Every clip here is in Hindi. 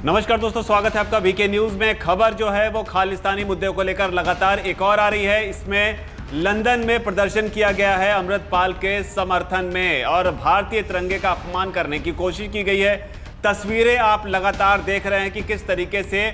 नमस्कार दोस्तों, स्वागत है आपका वीके न्यूज में। खबर जो है वो खालिस्तानी मुद्दे को लेकर लगातार एक और आ रही है। इसमें लंदन में प्रदर्शन किया गया है अमृतपाल के समर्थन में और भारतीय तिरंगे का अपमान करने की कोशिश की गई है। तस्वीरें आप लगातार देख रहे हैं कि किस तरीके से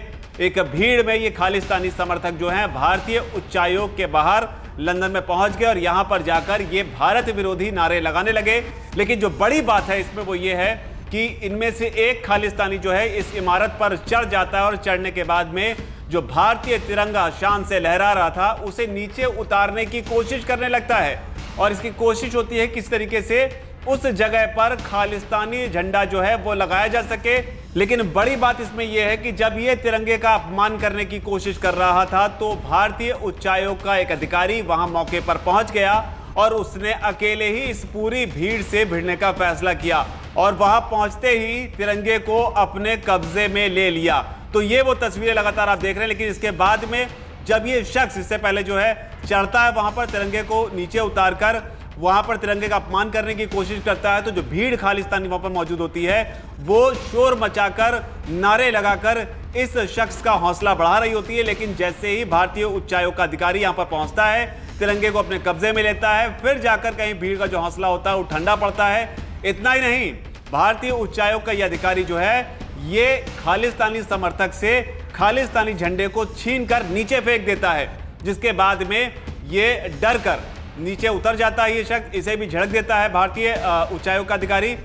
एक भीड़ में ये खालिस्तानी समर्थक जो हैं भारतीय उच्चायोग के बाहर लंदन में पहुंच गए और यहां पर जाकर ये भारत विरोधी नारे लगाने लगे। लेकिन जो बड़ी बात है इसमें वो ये है कि इनमें से एक खालिस्तानी जो है इस इमारत पर चढ़ जाता है और चढ़ने के बाद में जो भारतीय तिरंगा शान से लहरा रहा था उसे नीचे उतारने की कोशिश करने लगता है। और इसकी कोशिश होती है किस तरीके से उस जगह पर खालिस्तानी झंडा जो है वो लगाया जा सके। लेकिन बड़ी बात इसमें यह है कि जब ये तिरंगे का अपमान करने की कोशिश कर रहा था तो भारतीय उच्चायोग का एक अधिकारी वहां मौके पर पहुंच गया और उसने अकेले ही इस पूरी भीड़ से भिड़ने का फैसला किया और वहां पहुंचते ही तिरंगे को अपने कब्जे में ले लिया। तो ये वो तस्वीरें लगातार आप देख रहे हैं। लेकिन इसके बाद में जब ये शख्स इससे पहले जो है चढ़ता है वहां पर तिरंगे को नीचे उतारकर वहां पर तिरंगे का अपमान करने की कोशिश करता है, तो जो भीड़ खालिस्तानी वहां पर मौजूद होती है वो शोर मचाकर नारे लगाकर इस शख्स का हौसला बढ़ा रही होती है। लेकिन जैसे ही भारतीय उच्चायोग का अधिकारी यहां पर पहुंचता है, तिरंगे को अपने कब्जे में लेता है, फिर जाकर कहीं भीड़ का जो हौसला होता है वो ठंडा पड़ता है। इतना ही नहीं, भारतीय उच्चायोग का यह अधिकारी जो है ये खालिस्तानी समर्थक से खालिस्तानी झंडे को छीनकर नीचे फेंक देता है, जिसके बाद में ये डर कर नीचे उतर जाता है। ये शख्स इसे भी झड़क देता है भारतीय उच्चायोग का अधिकारी।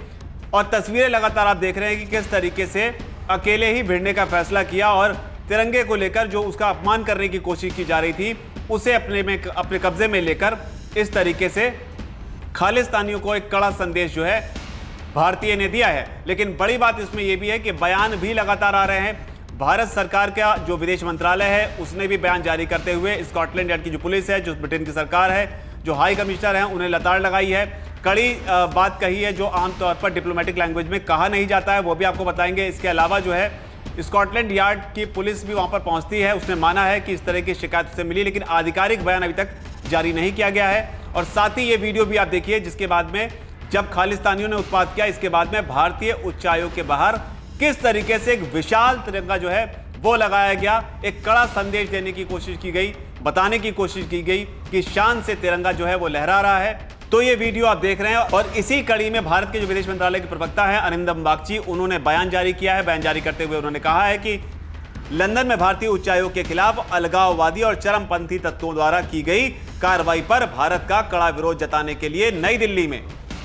और तस्वीरें लगातार आप देख रहे हैं कि किस तरीके से अकेले ही भिड़ने का फैसला किया और तिरंगे को लेकर जो उसका अपमान करने की कोशिश की जा रही थी उसे अपने कब्जे में लेकर इस तरीके से खालिस्तानियों को एक कड़ा संदेश जो है भारतीय ने दिया है। लेकिन बड़ी बात इसमें यह भी है कि बयान भी लगातार आ रहे हैं। भारत सरकार का जो विदेश मंत्रालय है उसने भी बयान जारी करते हुए स्कॉटलैंड यार्ड की जो पुलिस है, जो ब्रिटेन की सरकार है, जो हाई कमिश्नर हैं, उन्हें लताड़ लगाई है, कड़ी बात कही है जो आमतौर पर डिप्लोमेटिक लैंग्वेज में कहा नहीं जाता है, वो भी आपको बताएंगे। इसके अलावा जो है स्कॉटलैंड यार्ड की पुलिस भी वहां पर पहुंचती है, उसने माना है कि इस तरह की शिकायत उससे मिली, लेकिन आधिकारिक बयान अभी तक जारी नहीं किया गया है। और साथ ही ये वीडियो भी आप देखिए जिसके बाद में जब खालिस्तानियों ने उत्पात किया, इसके बाद में भारतीय उच्चायोग के बाहर किस तरीके से एक विशाल तिरंगा जो है वो लगाया गया, एक कड़ा संदेश देने की कोशिश की गई, बताने की कोशिश की गई कि शान से तिरंगा जो है वो लहरा रहा है। तो ये वीडियो आप देख रहे हैं और इसी कड़ी में भारत के जो विदेश मंत्रालय के प्रवक्ता हैं अरिंदम बागची, उन्होंने बयान जारी किया है। बयान जारी करते हुए उन्होंने कहा है कि लंदन में भारतीय उच्चायोग के खिलाफ अलगाववादी और चरमपंथी तत्वों द्वारा की गई कार्रवाई पर भारत का कड़ा विरोध जताने के लिए नई दिल्ली में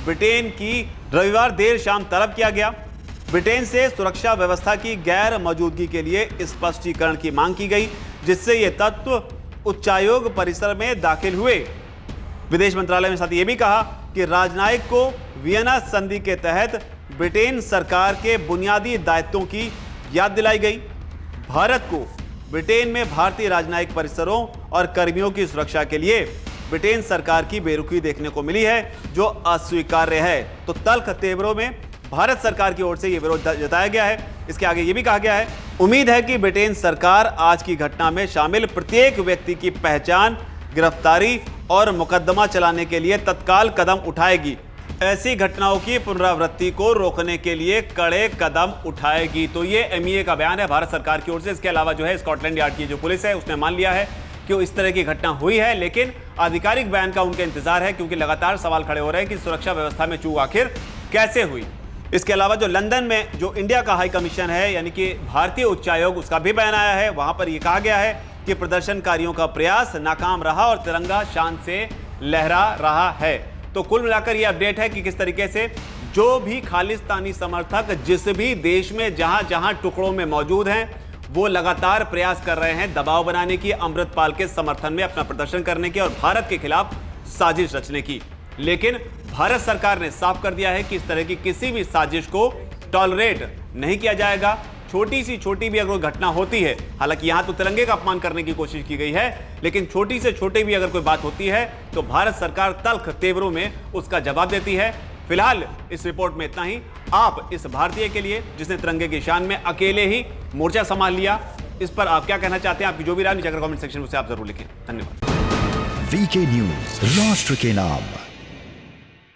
ब्रिटेन की रविवार देर शाम तलब किया गया। ब्रिटेन से सुरक्षा व्यवस्था की गैर मौजूदगी के लिए स्पष्टीकरण की मांग की गई, जिससे ये तत्व उच्चायोग परिसर में दाखिल हुए। विदेश मंत्रालय ने साथ ये भी कहा कि राजनयिक को वियना संधि के तहत ब्रिटेन सरकार के बुनियादी दायित्वों की याद दिलाई गई। भारत को ब्रिटेन में भारतीय राजनयिक परिसरों और कर्मियों की सुरक्षा के लिए ब्रिटेन सरकार की बेरुखी देखने को मिली है, जो अस्वीकार्य है। तो तल्ख तेवरों में भारत सरकार की ओर से यह विरोध जताया गया है। इसके आगे यह भी कहा गया है, उम्मीद है कि ब्रिटेन सरकार आज की घटना में शामिल प्रत्येक व्यक्ति की पहचान, गिरफ्तारी और मुकदमा चलाने के लिए तत्काल कदम उठाएगी। ऐसी घटनाओं की पुनरावृत्ति को रोकने के लिए कड़े कदम उठाएगी। तो ये एमईए का बयान है भारत सरकार की ओर से। इसके अलावा जो है स्कॉटलैंड यार्ड की जो पुलिस है उसने मान लिया है कि इस तरह की घटना हुई है, लेकिन आधिकारिक बयान का उनका इंतजार है क्योंकि लगातार सवाल खड़े हो रहे हैं कि सुरक्षा व्यवस्था में चूक आखिर कैसे हुई। इसके अलावा जो लंदन में जो इंडिया का हाई कमीशन है यानी कि भारतीय उच्चायोग, उसका भी बयान आया है। वहां पर यह कहा गया है कि प्रदर्शनकारियों का प्रयास नाकाम रहा और तिरंगा शान से लहरा रहा है। तो कुल मिलाकर यह अपडेट है कि किस तरीके से जो भी खालिस्तानी समर्थक जिस भी देश में जहां जहां टुकड़ों में मौजूद हैं वो लगातार प्रयास कर रहे हैं दबाव बनाने की, अमृतपाल के समर्थन में अपना प्रदर्शन करने की और भारत के खिलाफ साजिश रचने की। लेकिन भारत सरकार ने साफ कर दिया है कि इस तरह की किसी भी साजिश को टॉलरेट नहीं किया जाएगा। छोटी सी छोटी भी अगर घटना होती है, हालांकि यहां तो तिरंगे का अपमान करने की कोशिश की गई है, लेकिन छोटी से छोटी भी अगर कोई बात होती है तो भारत सरकार तल्ख तेवरों में उसका जवाब देती है। फिलहाल इस रिपोर्ट में इतना ही। आप इस भारतीय के लिए जिसने तिरंगे की शान में अकेले ही मोर्चा संभाल लिया, इस पर आप क्या कहना चाहते हैं? आपकी जो भी राय नीचे कमेंट सेक्शन में उसे आप जरूर लिखें। धन्यवाद। वीके न्यूज, राष्ट्र के नाम।